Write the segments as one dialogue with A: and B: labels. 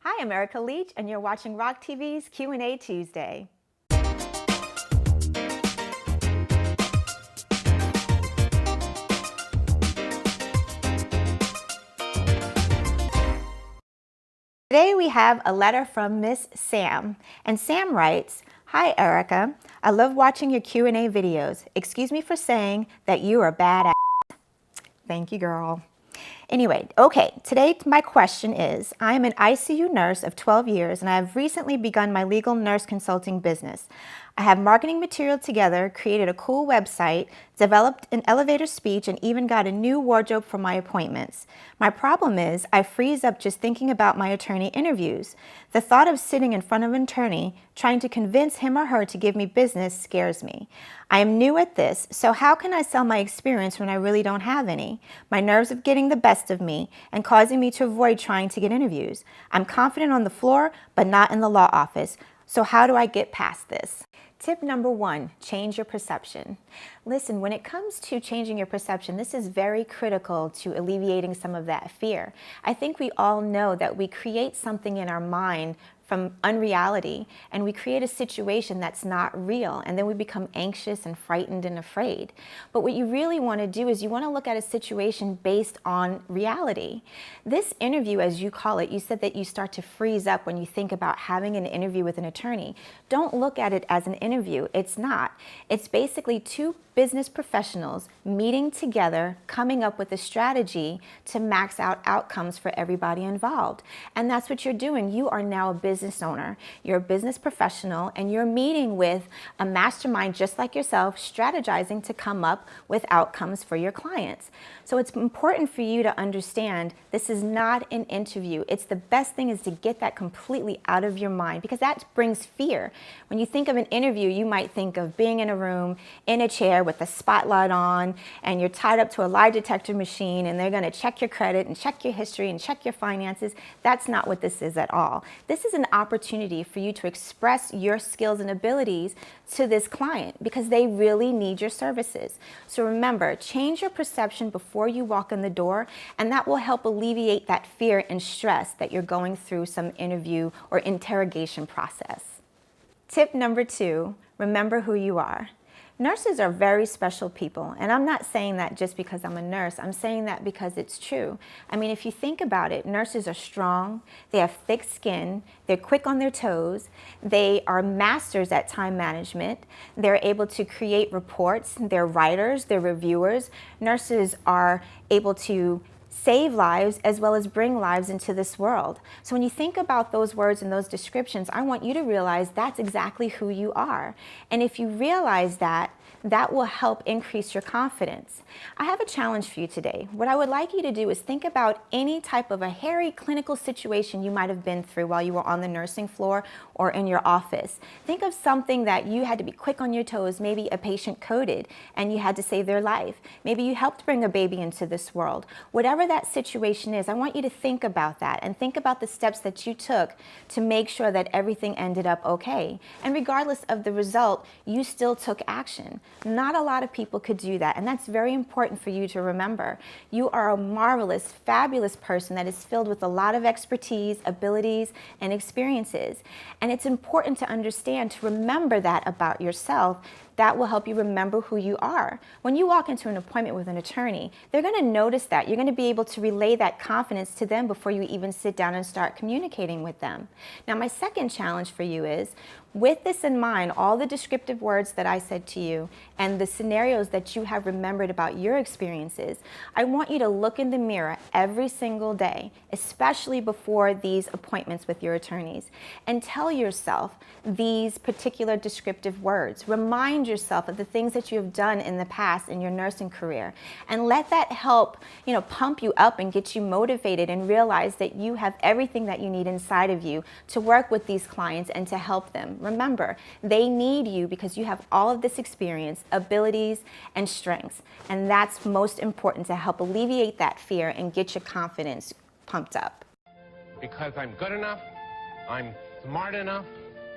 A: Hi, I'm Erica Leach, and you're watching Rock TV's Q&A Tuesday. Today we have a letter from Miss Sam, and Sam writes, "Hi Erica, I love watching your Q&A videos. Excuse me for saying that you are badass." Thank you, girl. Anyway, okay, today my question is, I am an ICU nurse of 12 years and I have recently begun my legal nurse consulting business. I have marketing material together, created a cool website, developed an elevator speech, and even got a new wardrobe for my appointments. My problem is I freeze up just thinking about my attorney interviews. The thought of sitting in front of an attorney trying to convince him or her to give me business scares me. I am new at this, so how can I sell my experience when I really don't have any? My nerves are getting the best of me and causing me to avoid trying to get interviews. I'm confident on the floor, but not in the law office. So how do I get past this? Tip number 1, change your perception. Listen, when it comes to changing your perception, this is very critical to alleviating some of that fear. I think we all know that we create something in our mind from unreality, and we create a situation that's not real, and then we become anxious and frightened and afraid. But what you really want to do is you want to look at a situation based on reality. This interview, as you call it, you said that you start to freeze up when you think about having an interview with an attorney. Don't look at it as an interview. It's not. It's basically two business professionals meeting together, coming up with a strategy to max out outcomes for everybody involved. And that's what you're doing. You are now a business owner. You're a business professional, and you're meeting with a mastermind just like yourself, strategizing to come up with outcomes for your clients. So it's important for you to understand this is not an interview. It's the best thing is to get that completely out of your mind, because that brings fear. When you think of an interview, you might think of being in a room, in a chair with a spotlight on, and you're tied up to a lie detector machine, and they're going to check your credit and check your history and check your finances. That's not what this is at all. This is an opportunity for you to express your skills and abilities to this client because they really need your services. So remember, change your perception before you walk in the door, and that will help alleviate that fear and stress that you're going through some interview or interrogation process. Tip number 2, remember who you are. Nurses are very special people, and I'm not saying that just because I'm a nurse. I'm saying that because it's true. I mean, if you think about it, nurses are strong, they have thick skin, they're quick on their toes, they are masters at time management, they're able to create reports, they're writers, they're reviewers. Nurses are able to save lives as well as bring lives into this world. So when you think about those words and those descriptions, I want you to realize that's exactly who you are. And if you realize that, that will help increase your confidence. I have a challenge for you today. What I would like you to do is think about any type of a hairy clinical situation you might have been through while you were on the nursing floor or in your office. Think of something that you had to be quick on your toes. Maybe a patient coded and you had to save their life. Maybe you helped bring a baby into this world. Whatever that situation is, I want you to think about that and think about the steps that you took to make sure that everything ended up okay. And regardless of the result, you still took action. Not a lot of people could do that, and that's very important for you to remember. You are a marvelous, fabulous person that is filled with a lot of expertise, abilities, and experiences. And it's important to understand, to remember that about yourself. That will help you remember who you are. When you walk into an appointment with an attorney, they're going to notice that. You're going to be able to relay that confidence to them before you even sit down and start communicating with them. Now, my second challenge for you is, with this in mind, all the descriptive words that I said to you and the scenarios that you have remembered about your experiences, I want you to look in the mirror every single day, especially before these appointments with your attorneys, and tell yourself these particular descriptive words. Remind yourself of the things that you have done in the past in your nursing career, and let that help, pump you up and get you motivated and realize that you have everything that you need inside of you to work with these clients and to help them. Remember, they need you because you have all of this experience, abilities, and strengths, and that's most important to help alleviate that fear and get your confidence pumped up.
B: Because I'm good enough, I'm smart enough,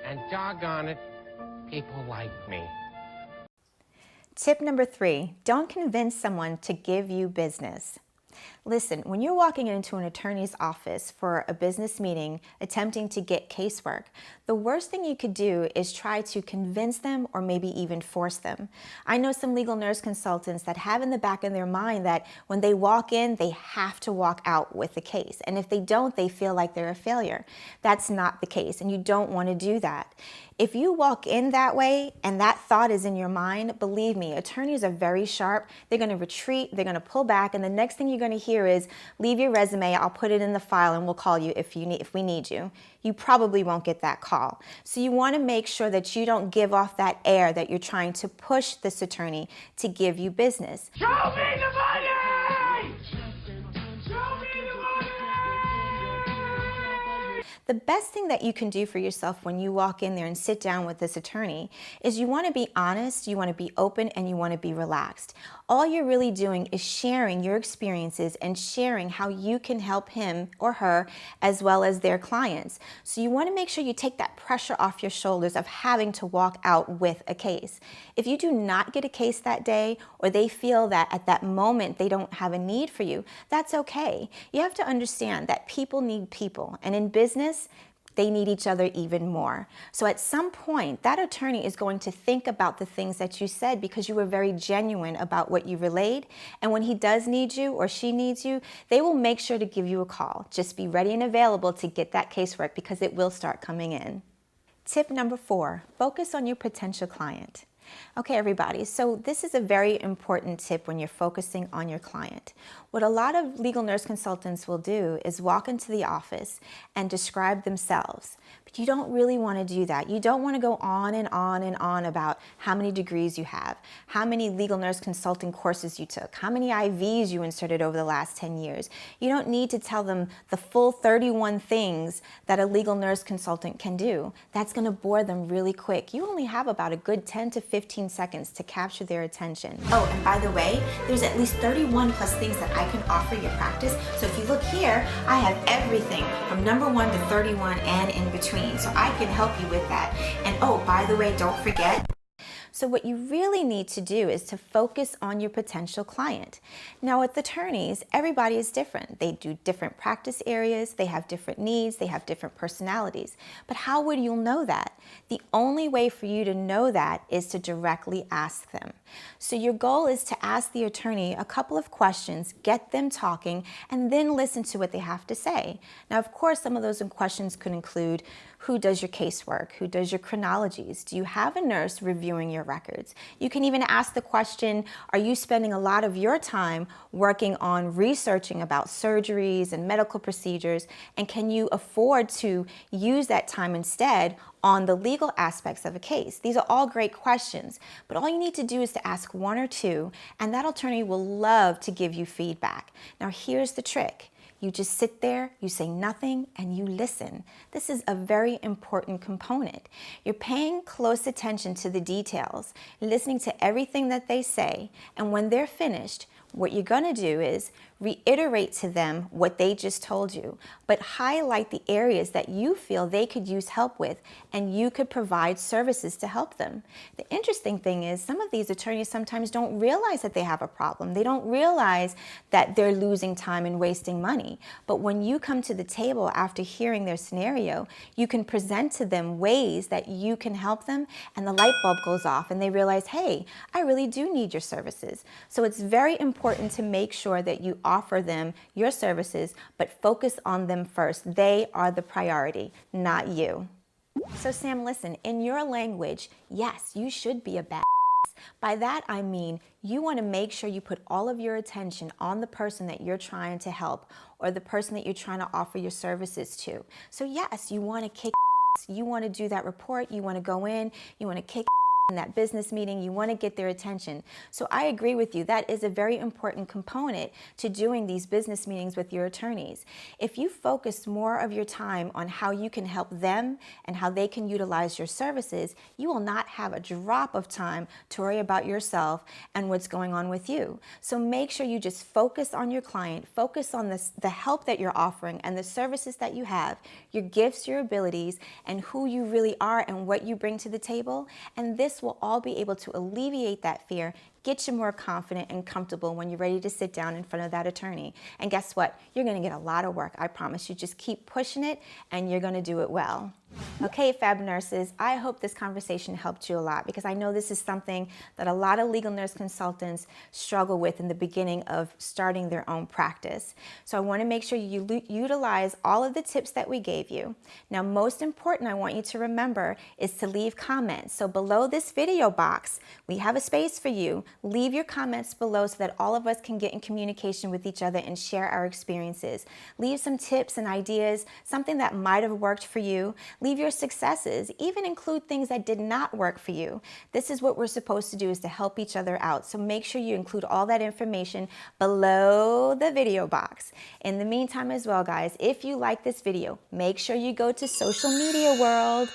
B: and doggone it, people like me.
A: Tip number 3, don't convince someone to give you business. Listen, when you're walking into an attorney's office for a business meeting attempting to get casework, the worst thing you could do is try to convince them or maybe even force them. I know some legal nurse consultants that have in the back of their mind that when they walk in, they have to walk out with the case. And if they don't, they feel like they're a failure. That's not the case, and you don't want to do that. If you walk in that way and that thought is in your mind, believe me, attorneys are very sharp. They're going to retreat, they're going to pull back, and the next thing you're going to hear is, leave your resume, I'll put it in the file and we'll call you if we need you. You probably won't get that call. So you want to make sure that you don't give off that air that you're trying to push this attorney to give you business.
C: Show me the money! Show me the money!
A: The best thing that you can do for yourself when you walk in there and sit down with this attorney is you want to be honest, you want to be open, and you want to be relaxed. All you're really doing is sharing your experiences and sharing how you can help him or her as well as their clients. So you want to make sure you take that pressure off your shoulders of having to walk out with a case. If you do not get a case that day, or they feel that at that moment they don't have a need for you, that's okay. You have to understand that people need people, and in business, they need each other even more. So at some point, that attorney is going to think about the things that you said because you were very genuine about what you relayed. And when he does need you or she needs you, they will make sure to give you a call. Just be ready and available to get that casework because it will start coming in. Tip number 4, focus on your potential client. Okay, everybody, so this is a very important tip when you're focusing on your client. What a lot of legal nurse consultants will do is walk into the office and describe themselves. But you don't really want to do that. You don't want to go on and on and on about how many degrees you have, how many legal nurse consulting courses you took, how many IVs you inserted over the last 10 years. You don't need to tell them the full 31 things that a legal nurse consultant can do. That's going to bore them really quick. You only have about a good 10 to 15 seconds to capture their attention. Oh, and by the way, there's at least 31 plus things that I can offer your practice. So if you look here, I have everything from number 1 to 31 and in between. So I can help you with that. And oh, by the way, don't forget, so what you really need to do is to focus on your potential client. Now with attorneys, everybody is different. They do different practice areas, they have different needs, they have different personalities. But how would you know that? The only way for you to know that is to directly ask them. So your goal is to ask the attorney a couple of questions, get them talking, and then listen to what they have to say. Now, of course, some of those questions could include, who does your casework? Who does your chronologies? Do you have a nurse reviewing your records? You can even ask the question, are you spending a lot of your time working on researching about surgeries and medical procedures? And can you afford to use that time instead on the legal aspects of a case? These are all great questions, but all you need to do is to ask 1 or 2, and that attorney will love to give you feedback. Now, here's the trick. You just sit there, you say nothing, and you listen. This is a very important component. You're paying close attention to the details, listening to everything that they say, and when they're finished, what you're going to do is reiterate to them what they just told you, but highlight the areas that you feel they could use help with, and you could provide services to help them. The interesting thing is some of these attorneys sometimes don't realize that they have a problem. They don't realize that they're losing time and wasting money. But when you come to the table after hearing their scenario, you can present to them ways that you can help them, and the light bulb goes off and they realize, hey, I really do need your services. So it's very important to make sure that you offer them your services, but focus on them first. They are the priority, not you. So Sam, listen, in your language, yes, you should be a badass. By that, I mean, you want to make sure you put all of your attention on the person that you're trying to help or the person that you're trying to offer your services to. So yes, you want to kick ass. You want to do that report. You want to go in. You want to kick in that business meeting, you want to get their attention. So I agree with you. That is a very important component to doing these business meetings with your attorneys. If you focus more of your time on how you can help them and how they can utilize your services, you will not have a drop of time to worry about yourself and what's going on with you. So make sure you just focus on your client, focus on the help that you're offering and the services that you have, your gifts, your abilities, and who you really are and what you bring to the table. And this will all be able to alleviate that fear, get you more confident and comfortable when you're ready to sit down in front of that attorney. And guess what? You're going to get a lot of work. I promise you. Just keep pushing it and you're going to do it well. Okay, Fab Nurses, I hope this conversation helped you a lot because I know this is something that a lot of legal nurse consultants struggle with in the beginning of starting their own practice. So I want to make sure you utilize all of the tips that we gave you. Now, most important, I want you to remember is to leave comments. So below this video box, we have a space for you. Leave your comments below so that all of us can get in communication with each other and share our experiences. Leave some tips and ideas, something that might have worked for you. Leave your successes, even include things that did not work for you. This is what we're supposed to do, is to help each other out. So make sure you include all that information below the video box. In the meantime as well, guys, if you like this video, make sure you go to social media world.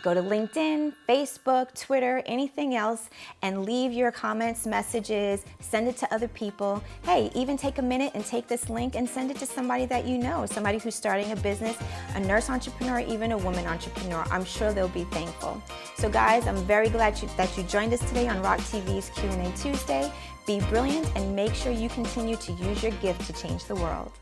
A: Go to LinkedIn, Facebook, Twitter, anything else, and leave your comments, messages, send it to other people. Hey, even take a minute and take this link and send it to somebody that you know, somebody who's starting a business, a nurse entrepreneur, even a woman entrepreneur. I'm sure they'll be thankful. So guys, I'm very glad that you joined us today on Rock TV's Q&A Tuesday. Be brilliant and make sure you continue to use your gift to change the world.